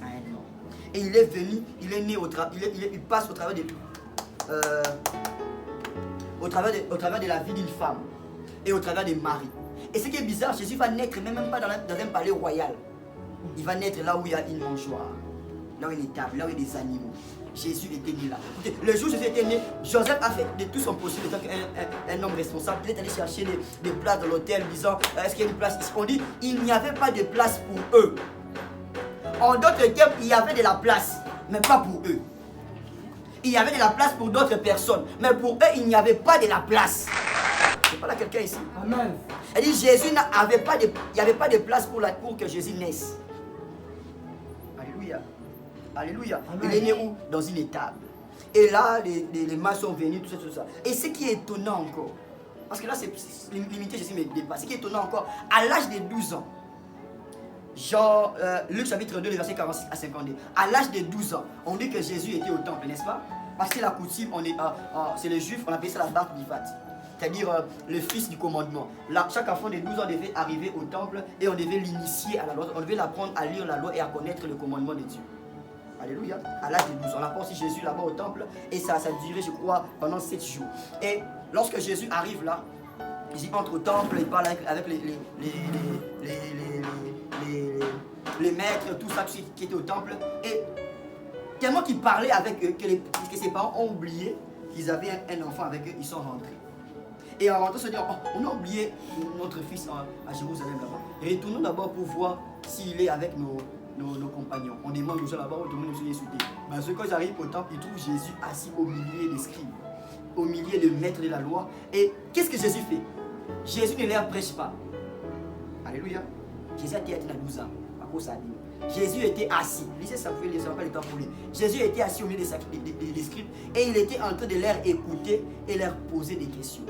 à un homme. Et il est venu, il est né il passe au travers de la vie d'une femme et au travers de Marie. Et ce qui est bizarre, Jésus va naître même pas dans un palais royal. Il va naître là où il y a une mangeoire, là où il y a une table, là où il y a des animaux. Jésus était né là. Écoutez, le jour où Jésus était né, Joseph a fait de tout son possible en tant qu'un homme responsable. Il est allé chercher des places dans l'hôtel disant est-ce qu'il y a une place ici? On dit il n'y avait pas de place pour eux. En d'autres termes, il y avait de la place, mais pas pour eux. Il y avait de la place pour d'autres personnes, mais pour eux, il n'y avait pas de la place. Je parle à quelqu'un ici. Amen. Elle dit Jésus n'avait pas de, il n'y avait pas de place pour que Jésus naisse. Alléluia. Alléluia. Amen. Il est né où? Dans une étable. Et là, les mains sont venues, tout ça. Et ce qui est étonnant encore, parce que là, c'est limité, Jésus me dépasse. Ce qui est étonnant encore, à l'âge de 12 ans, Luc chapitre 2, le verset 46 à 52. À l'âge de 12 ans, on dit que Jésus était au temple, n'est-ce pas? Parce que la coutume, c'est les Juifs, on appelle ça la Bar Mitzvah. C'est-à-dire le fils du commandement. Là, chaque enfant de 12 ans devait arriver au temple et on devait l'initier à la loi. On devait l'apprendre à lire la loi et à connaître le commandement de Dieu. Alléluia. À l'âge de 12 ans. On apprend aussi Jésus là-bas au temple et ça durait, je crois, pendant 7 jours. Et lorsque Jésus arrive là, il entre au temple, il parle avec les maîtres, tout ça qui était au temple. Et tellement qu'il parlait avec eux que ses parents ont oublié qu'ils avaient un enfant avec eux, ils sont rentrés. Et en rentrant, se dire, oh, on a oublié notre fils à Jérusalem là-bas. Retournons d'abord pour voir s'il est avec nos compagnons. On demande aux gens là-bas, tout le monde nous insulté. Parce que quand ils arrivent au temple, ils trouvent Jésus assis au milieu des scribes, au milieu des maîtres de la loi. Et qu'est-ce que Jésus fait? Jésus ne leur prêche pas. Alléluia. Jésus était à 12 ans. À cause de Jésus était assis. Lisez ça, vous pouvez lire, pas le temps pour lire. Jésus était assis au milieu des scribes et il était en train de leur écouter et leur poser des questions.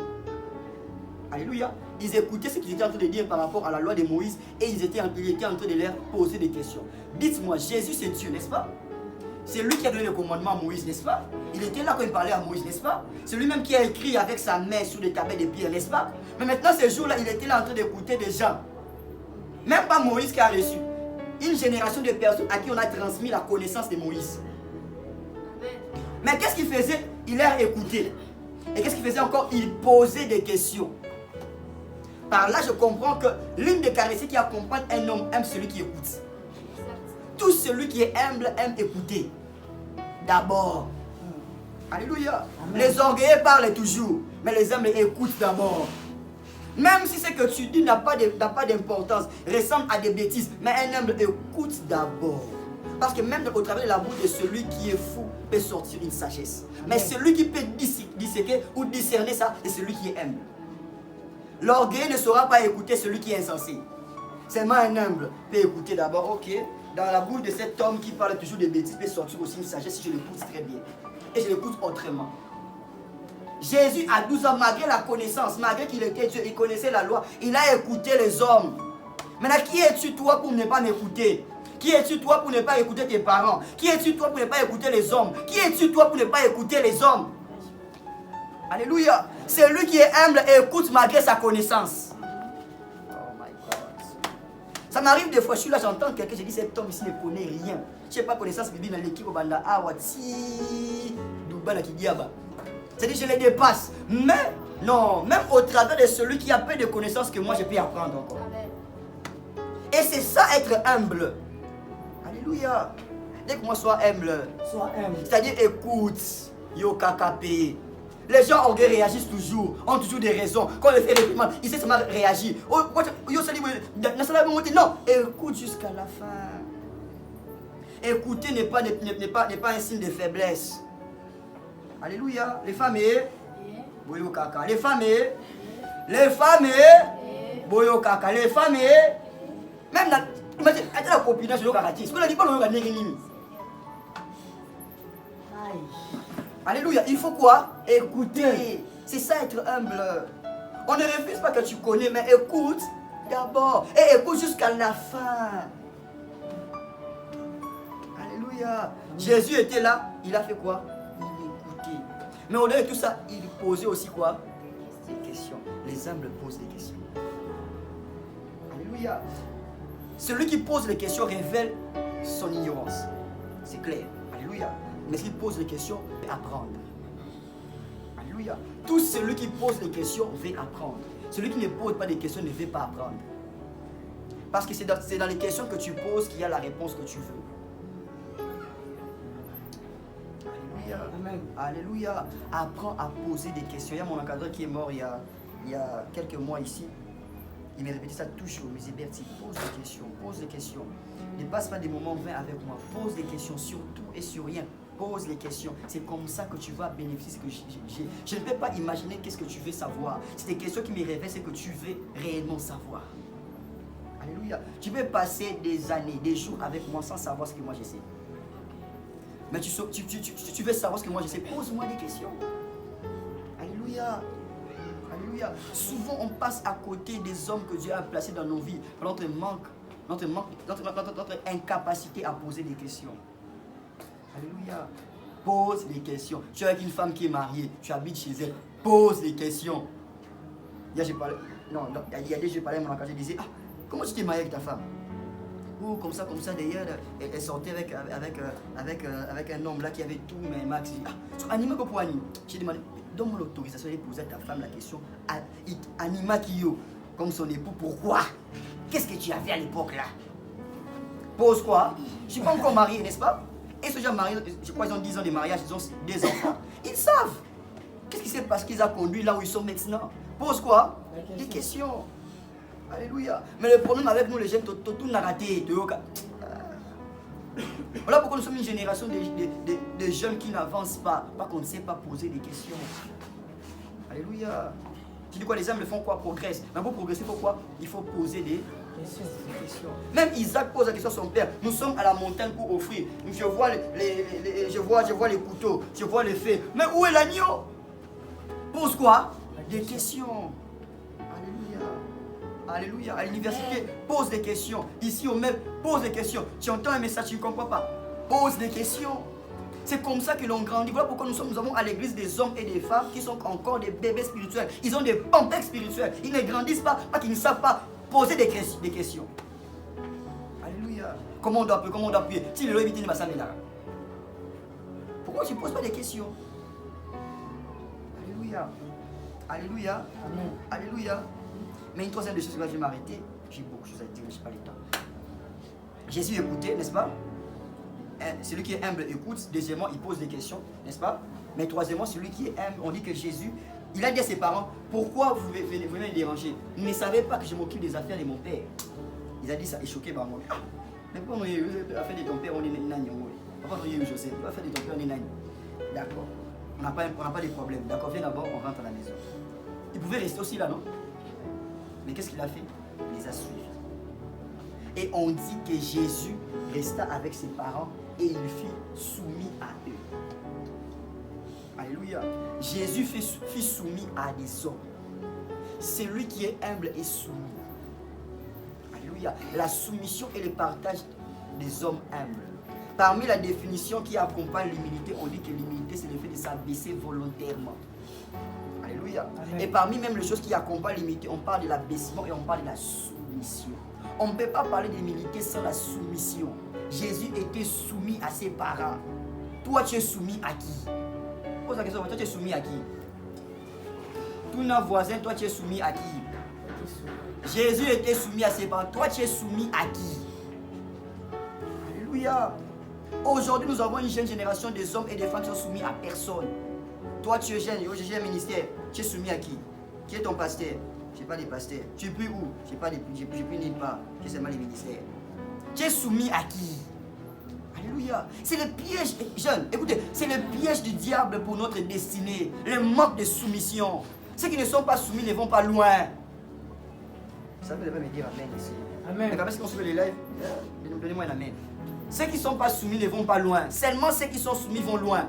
Alléluia. Ils écoutaient ce qu'ils étaient en train de dire par rapport à la loi de Moïse et il était en train de leur poser des questions. Dites-moi, Jésus c'est Dieu, n'est-ce pas? C'est lui qui a donné le commandement à Moïse, n'est-ce pas? Il était là quand il parlait à Moïse, n'est-ce pas? C'est lui-même qui a écrit avec sa main sur les tablettes de pierre, n'est-ce pas? Mais maintenant, ce jour-là, il était là en train d'écouter des gens. Même pas Moïse qui a reçu. Une génération de personnes à qui on a transmis la connaissance de Moïse. Mais qu'est-ce qu'il faisait? Il leur écoutait. Et qu'est-ce qu'il faisait encore? Il posait des questions. Par là, je comprends que l'une des caractéristiques qui accompagne un homme aime celui qui écoute. Tout celui qui est humble aime écouter. D'abord. Alléluia. Amen. Les orgueilleux parlent toujours, mais les humbles écoutent d'abord. Même si ce que tu dis n'a pas d'importance, ressemble à des bêtises, mais un humble écoute d'abord. Parce que même au travers de la bouche de celui qui est fou peut sortir une sagesse. Mais celui qui peut disséquer ou discerner ça, c'est celui qui est humble. L'orgueil ne saura pas écouter celui qui est insensé. Seulement un humble peut écouter d'abord, ok. Dans la bouche de cet homme qui parle toujours de bêtises peut sortir aussi une sagesse si je l'écoute très bien. Et je l'écoute autrement. Jésus à 12 ans, malgré la connaissance, malgré qu'il était Dieu, il connaissait la loi, il a écouté les hommes. Maintenant, qui es-tu toi pour ne pas m'écouter? Qui es-tu toi pour ne pas écouter tes parents? Qui es-tu toi pour ne pas écouter les hommes? Qui es-tu toi pour ne pas écouter les hommes? Alléluia. C'est lui qui est humble et écoute malgré sa connaissance. Oh my God. Ça m'arrive des fois, je suis là, j'entends quelqu'un, je dis cet homme ici ne connaît rien. Je n'ai pas connaissance biblique dans l'équipe au Banda Awati, Dubana Kidiaba. C'est-à-dire je les dépasse. Mais, non, même au travers de celui qui a peu de connaissances que moi je peux apprendre encore. Et c'est ça être humble. Alléluia. Dès que moi sois humble. Sois humble. C'est-à-dire écoute. Yo kakapé. Les gens orgueilleux réagissent toujours, ont toujours des raisons. Quand on les fait réprimande, ils savent seulement réagir. Non, écoute jusqu'à la fin. Écouter n'est pas un signe de faiblesse. Alléluia. Les femmes, boyo kaka. Les femmes, boyo kaka. Les femmes, même la copinage de kaka. Ce qu'on a dit, pas le négini. Alléluia. Il faut quoi? Écouter. C'est ça être humble. On ne refuse pas que tu connais, mais écoute d'abord. Et écoute jusqu'à la fin. Alléluia. Jésus était là. Il a fait quoi? Il écoutait. Mais au-delà de tout ça, il posait aussi quoi? Des questions. Les humbles posent des questions. Alléluia. Celui qui pose les questions révèle son ignorance. C'est clair. Alléluia. Mais s'il pose les questions, il veut apprendre. Alléluia. Tout celui qui pose des questions veut apprendre. Celui qui ne pose pas des questions ne veut pas apprendre. Parce que c'est dans les questions que tu poses qu'il y a la réponse que tu veux. Alléluia. Amen. Alléluia. Apprends à poser des questions. Il y a mon encadreur qui est mort il y a quelques mois ici. Il m'a répété ça toujours. Mais Bertie, pose des questions. Pose des questions. Ne passe pas des moments vains avec moi. Pose des questions sur tout et sur rien. Pose les questions. C'est comme ça que tu vas bénéficier de ce que j'ai. Je ne peux pas imaginer qu'est-ce que tu veux savoir. C'est des questions qui me révèlent ce que tu veux réellement savoir. Alléluia. Tu peux passer des années, des jours avec moi sans savoir ce que moi je sais. Mais tu veux savoir ce que moi je sais. Pose-moi des questions. Alléluia. Alléluia. Souvent on passe à côté des hommes que Dieu a placés dans nos vies. Notre manque, notre incapacité à poser des questions. Alléluia. Pose les questions. Tu es avec une femme qui est mariée, tu habites chez elle. Pose les questions. Il y a des j'ai parlé à mon encadreur, je disais, comment tu t'es marié avec ta femme? Oh, comme ça, d'ailleurs, elle sortait avec un homme là qui avait tout, mais Max dit, anima ko pour anima. J'ai demandé, donne-moi l'autorisation de poser à ta femme la question, anima Kiyo, comme son époux, pourquoi? Qu'est-ce que tu avais à l'époque là? Pose quoi? Je ne suis pas encore marié, n'est-ce pas? Et ce genre marié, je crois qu'ils ont 10 ans de mariage, ils ont des enfants. Ils savent. Qu'est-ce qui s'est passé qu'ils ont conduit là où ils sont maintenant? Pose quoi? Des questions. Alléluia. Mais le problème avec nous, les jeunes, tout n'a raté. Voilà pourquoi nous sommes une génération de jeunes qui n'avancent pas. Pas qu'on ne sait pas poser des questions. Alléluia. Tu dis quoi? Les hommes le font quoi? Progressent. Mais pour progresser, pourquoi? Il faut poser des questions. Même Isaac pose la question à son père. Nous sommes à la montagne pour offrir. Je vois les couteaux, je vois les feux. Mais où est l'agneau? Pose quoi? Des questions. Alléluia. Alléluia. À l'université, pose des questions. Ici au même, pose des questions. Tu entends un message, tu ne comprends pas. Pose des questions. C'est comme ça que l'on grandit. Voilà pourquoi nous avons à l'église des hommes et des femmes qui sont encore des bébés spirituels. Ils ont des pampers spirituels. Ils ne grandissent pas parce qu'ils ne savent pas poser des questions. Alléluia. Comment on doit prier? Si le éviter ne va s'amener là. Pourquoi tu ne poses pas des questions? Alléluia. Alléluia. Amen. Alléluia. Mais une troisième des choses que je vais m'arrêter. J'ai beaucoup de choses à dire, mais je n'ai pas le temps. Jésus écoutait, n'est-ce pas? Celui qui est humble écoute. Deuxièmement, il pose des questions, n'est-ce pas? Mais troisièmement, celui qui est humble, on dit que Jésus, il a dit à ses parents, pourquoi vous venez me déranger? Vous ne savez pas que je m'occupe des affaires de mon père. Il a dit ça, il est choqué par moi. Mais pourquoi on a fait affaires de ton père, on est nani? Pourquoi on a eu Joseph? On a fait de ton père, on est nani? D'accord. On n'a pas de problème. D'accord, viens d'abord, on rentre à la maison. Il pouvait rester aussi là, non? Mais qu'est-ce qu'il a fait? Il les a suivis. Et on dit que Jésus resta avec ses parents et il fut soumis à eux. Alléluia. Jésus fut soumis à des hommes. Celui qui est humble est soumis. Alléluia. La soumission et le partage des hommes humbles. Parmi la définition qui accompagne l'humilité, on dit que l'humilité, c'est le fait de s'abaisser volontairement. Alléluia. Amen. Et parmi même les choses qui accompagnent l'humilité, on parle de l'abaissement et on parle de la soumission. On ne peut pas parler d'humilité sans la soumission. Jésus était soumis à ses parents. Toi, tu es soumis à qui? Pose la question, toi, tu es soumis à qui? Tous nos voisins, toi, tu es soumis à qui? Jésus était soumis à ses parents. Toi, tu es soumis à qui? Alléluia. Aujourd'hui, nous avons une jeune génération des hommes et des femmes qui sont soumis à personne. Toi, tu es jeune, j'ai un ministère. Tu es soumis à qui? Qui est ton pasteur? Je n'ai pas de pasteur. Tu es plus où? Je n'ai plus nulle part. J'ai seulement les ministères. Tu es soumis à qui? Alléluia. Alléluia. C'est le piège, jeunes, écoutez, c'est le piège du diable pour notre destinée. Le manque de soumission. Ceux qui ne sont pas soumis ne vont pas loin. Ça vous devez me dire amen ici. Amen. Mais quand est-ce qu'on se fait les lives? Donnez-moi un amen. Ceux qui ne sont pas soumis ne vont pas loin. Seulement ceux qui sont soumis vont loin.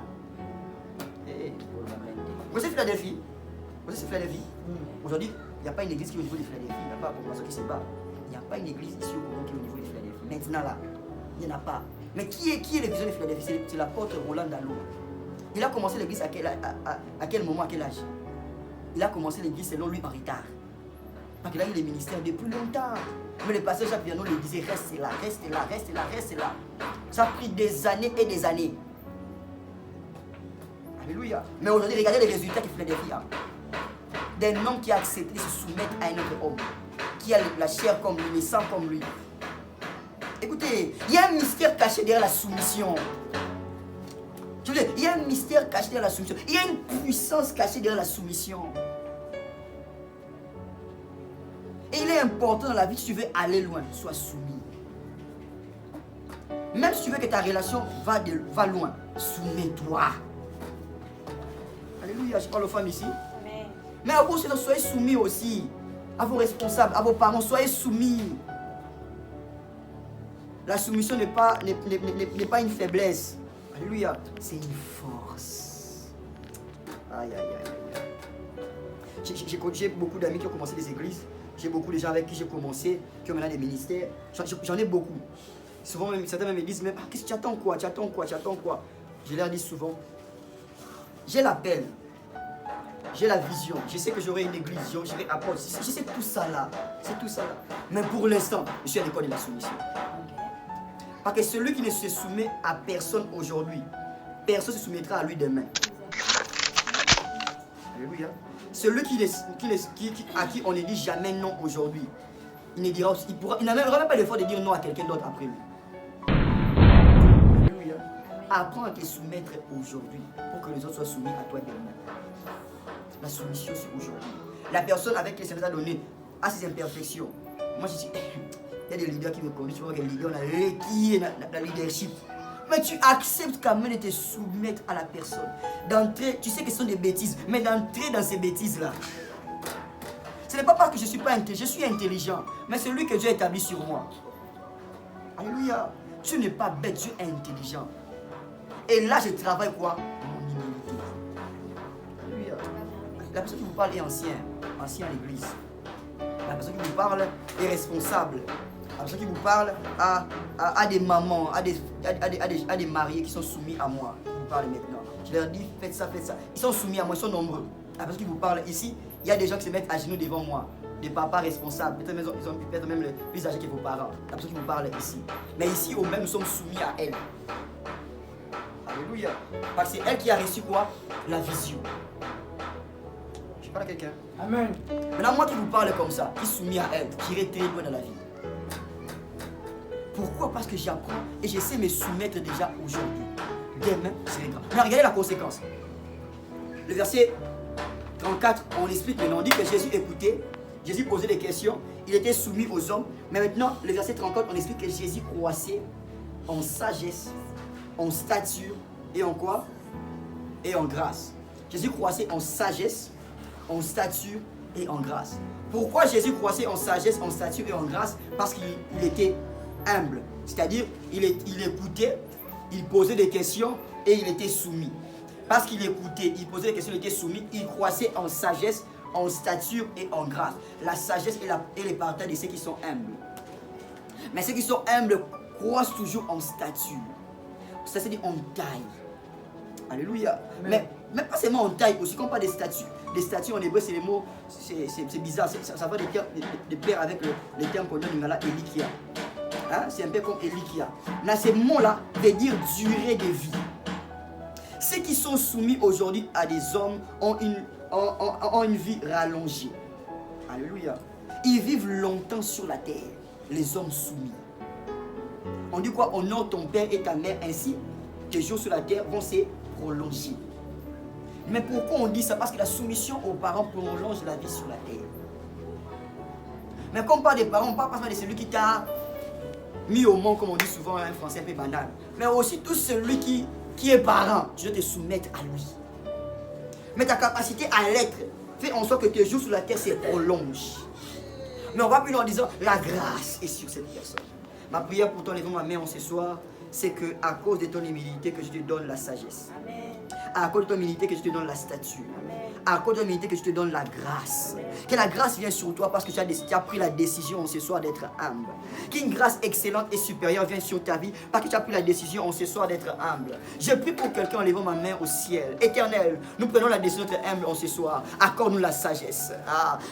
Vous savez Philadelphie? Vous savez Philadelphie? Aujourd'hui, il n'y a pas une église qui est au niveau de Philadelphie. Il n'y a pas pour qui se bat. Il n'y a pas une église ici au Congo qui est au niveau de Philadelphie. Maintenant là, il n'y en a pas. Mais qui est le vision de Philadelphie? C'est l'apôtre Roland Dallot. Il a commencé l'église à quel moment, à quel âge? Il a commencé l'église selon lui en retard. Parce qu'il a eu les ministères depuis longtemps. Mais le pasteur Jacques Viano lui disait reste là, reste là, reste là, reste là. Ça a pris des années et des années. Alléluia. Mais aujourd'hui, regardez les résultats que Philadelphie a. D'un homme qui a accepté de se soumettre à un autre homme. Qui a la chair comme lui, le sang comme lui. Écoutez, il y a un mystère caché derrière la soumission. Je veux dire, il y a un mystère caché derrière la soumission. Il y a une puissance cachée derrière la soumission. Et il est important dans la vie, si tu veux aller loin, sois soumis. Même si tu veux que ta relation va loin, soumets-toi. Alléluia, je parle aux femmes ici. Amen. Mais à vous, soyez soumis aussi. À vos responsables, à vos parents, soyez soumis. La soumission n'est pas une faiblesse. Alléluia, c'est une force. Aïe, aïe, aïe, aïe. J'ai beaucoup d'amis qui ont commencé des églises. J'ai beaucoup de gens avec qui j'ai commencé, qui ont maintenant des ministères. J'en ai beaucoup. Souvent, certains me disent, mais qu'est-ce que tu attends quoi? Tu attends quoi? Tu attends quoi? Je leur dis souvent, j'ai l'appel, j'ai la vision, je sais que j'aurai une église, j'aurai apôtre, je sais tout ça là, c'est tout ça là. Mais pour l'instant, je suis à l'école de la soumission. Parce que celui qui ne se soumet à personne aujourd'hui, personne ne se soumettra à lui demain. Alléluia. Celui à qui on ne dit jamais non aujourd'hui, il n'a même pas l'effort de dire non à quelqu'un d'autre après lui. Alléluia. Apprends à te soumettre aujourd'hui pour que les autres soient soumis à toi demain. La soumission, c'est aujourd'hui. La personne avec qui le Seigneur a donné a ses imperfections. Moi, je suis... Il y a des leaders qui me connaissent, tu vois que les leaders, on a qui est la leadership. Mais tu acceptes quand même de te soumettre à la personne. D'entrer, tu sais que ce sont des bêtises, mais d'entrer dans ces bêtises-là. Ce n'est pas parce que je ne suis pas intelligent, je suis intelligent, mais c'est lui que Dieu a établi sur moi. Alléluia. Tu n'es pas bête, tu es intelligent. Et là, je travaille quoi? Mon humilité. Alléluia. La personne qui vous parle est ancien à l'église. La personne qui vous parle est responsable. La personne qui vous parle a des mamans, a des mariés qui sont soumis à moi. Qui vous parlent maintenant. Je leur dis, faites ça, faites ça. Ils sont soumis à moi, ils sont nombreux. La personne qui vous parle ici, il y a des gens qui se mettent à genoux devant moi. Des papas responsables. Peut-être ils ont peut-être même le plus âgé que vos parents. La personne qui vous parle ici. Mais ici, au même, nous sommes soumis à elle. Alléluia. Parce que c'est elle qui a reçu quoi? La vision. Je parle à quelqu'un. Amen. Maintenant, moi qui vous parle comme ça, qui suis soumis à elle, qui irai très loin dans la vie. Pourquoi? Parce que j'apprends et j'essaie de me soumettre déjà aujourd'hui. Demain, c'est grand. Mais regardez la conséquence. Le verset 34, on explique maintenant, on dit que Jésus écoutait, Jésus posait des questions, il était soumis aux hommes. Mais maintenant, le verset 34, on explique que Jésus croissait en sagesse, en stature et en quoi? Et en grâce. Jésus croissait en sagesse, en stature et en grâce. Pourquoi Jésus croissait en sagesse, en stature et en grâce? Parce qu'il était humble. C'est-à-dire, il écoutait, il posait des questions et il était soumis. Parce qu'il écoutait, il posait des questions, il était soumis, il croissait en sagesse, en stature et en grâce. La sagesse et le partage de ceux qui sont humbles. Mais ceux qui sont humbles croissent toujours en stature. Ça c'est dit en taille. Alléluia. Mais pas seulement en taille, aussi quand on parle des statues. Les statues en hébreu, c'est les mots, c'est bizarre. Ça va de pair avec les termes qu'on donne en Lingala, Elikia. Hein? C'est un peu comme Elikia. Là, ces mots-là veulent dire durée de vie. Ceux qui sont soumis aujourd'hui à des hommes ont une vie rallongée. Alléluia. Ils vivent longtemps sur la terre, les hommes soumis. On dit quoi? Honore ton père et ta mère, ainsi tes jours sur la terre vont se prolonger. Mais pourquoi on dit ça? Parce que la soumission aux parents prolonge la vie sur la terre. Mais quand on parle des parents, on ne parle pas de celui qui t'a mis au monde, comme on dit souvent en français un peu banal. Mais aussi tout celui qui est parent, tu dois te soumettre à lui. Mais ta capacité à l'être, fais en sorte que tes jours sur la terre se prolongent. Mais on va plus en disant, la grâce est sur cette personne. Ma prière pour toi, levant ma main en ce soir, c'est que à cause de ton humilité, que je te donne la sagesse. Amen. À cause de ton humilité, que je te donne la stature. Amen. À cause de ton humilité, que je te donne la grâce. Amen. Que la grâce vienne sur toi parce que tu as pris la décision en ce soir d'être humble. Qu'une grâce excellente et supérieure vienne sur ta vie parce que tu as pris la décision en ce soir d'être humble. Je prie pour quelqu'un en levant ma main au ciel. Éternel, nous prenons la décision d'être humble en ce soir. Accorde-nous la sagesse.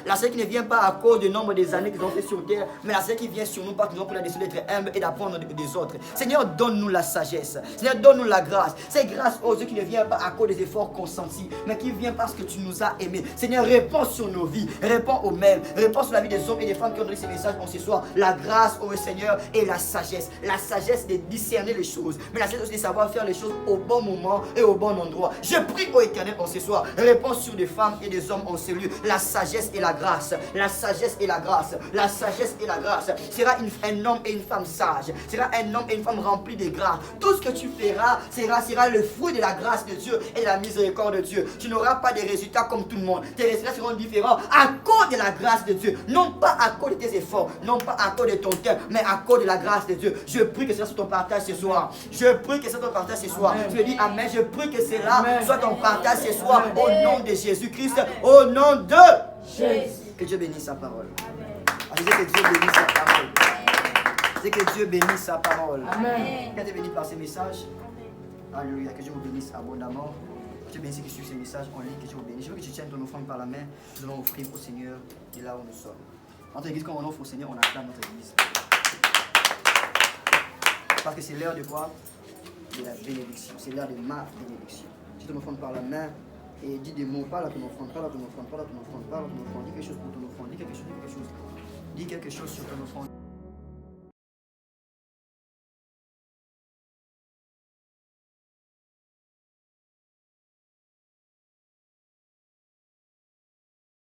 La sagesse qui ne vient pas à cause du nombre des années que nous avons fait sur terre, mais la sagesse qui vient sur nous parce que nous avons pris la décision d'être humble et d'apprendre des autres. Seigneur, donne-nous la sagesse. Seigneur, donne-nous la grâce. C'est grâce aux yeux qui ne vient pas à cause des efforts consentis, mais qui vient parce que tu nous as aimés. Seigneur, réponds sur nos vies, réponds aux mêmes, réponds sur la vie des hommes et des femmes qui ont donné ces messages en ce soir. La grâce, ô Seigneur, et la sagesse. La sagesse de discerner les choses, mais la sagesse aussi de savoir faire les choses au bon moment et au bon endroit. Je prie au Éternel en ce soir, réponds sur des femmes et des hommes en ce lieu. La sagesse et la grâce, la sagesse et la grâce, la sagesse et la grâce. Sera un homme et une femme sage, sera un homme et une femme remplis de grâce. Tout ce que tu feras sera le fruit de la grâce de Dieu et de la miséricorde de Dieu. Tu n'auras pas des résultats comme tout le monde. Tes résultats seront différents à cause de la grâce de Dieu. Non pas à cause de tes efforts, non pas à cause de ton cœur, mais à cause de la grâce de Dieu. Je prie que ce soit ton partage ce soir. Je prie que ce soit ton partage ce soir. Tu me dis Amen. Je prie que cela soit ton partage ce soir. Au nom de Jésus-Christ. Au nom de Jésus. Que Dieu bénisse sa parole. Je dis que Dieu bénisse sa parole. Je dis que Dieu bénisse sa parole. Amen. Quand tu es béni par ces messages, alléluia, que Dieu vous bénisse abondamment. Que Dieu bénisse qui suit ces messages en ligne, que Dieu vous bénisse. Je veux que tu tiennes ton offrande par la main. Nous allons offrir au Seigneur et là où nous sommes. Notre église, quand on offre au Seigneur, on acclame notre église. Parce que c'est l'heure de quoi? De la bénédiction. C'est l'heure de ma bénédiction. Tu ton offrande par la main et dis des mots. Parle à ton offrande, parle à ton offrande, parle à ton offrande, parle à ton offrande. Dis quelque chose pour ton offrande, dis quelque chose, dis quelque chose. Dis quelque chose sur ton offrande.